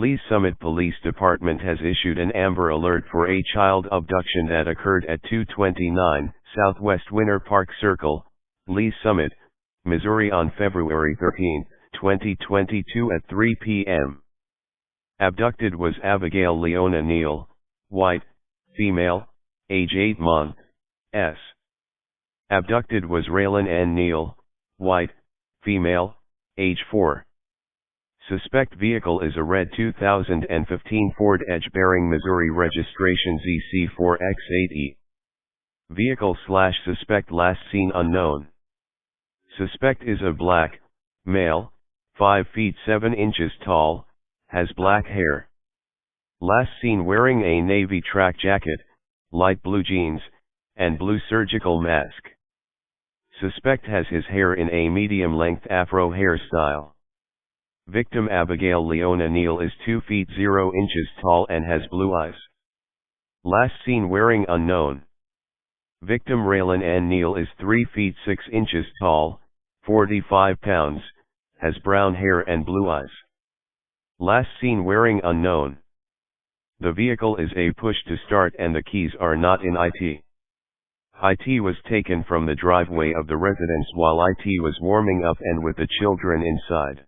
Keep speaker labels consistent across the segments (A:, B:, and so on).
A: Lee's Summit Police Department has issued an Amber Alert for a child abduction that occurred at 229 Southwest Winter Park Circle, Lee's Summit, Missouri on February 13, 2022 at 3 p.m. Abducted was Abigail Leona Neal, white, female, age 8 months. Abducted was Raylan N. Neal, white, female, age 4. Suspect vehicle is a red 2015 Ford Edge bearing Missouri registration ZC4X8E. Vehicle/suspect last seen unknown. Suspect is a black, male, 5 feet 7 inches tall, has black hair. Last seen wearing a navy track jacket, light blue jeans, and blue surgical mask. Suspect has his hair in a medium-length afro hairstyle. Victim Abigail Leona Neal is 2 feet 0 inches tall and has blue eyes. Last seen wearing unknown. Victim Raylan N. Neal is 3 feet 6 inches tall, 45 pounds, has brown hair and blue eyes. Last seen wearing unknown. The vehicle is a push-to-start and the keys are not in IT. IT was taken from the driveway of the residence while IT was warming up and with the children inside.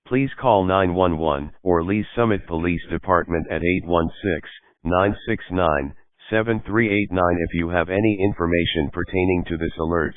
A: Please call 911 or Lee's Summit Police Department at 816-969-7389 if you have any information pertaining to this alert.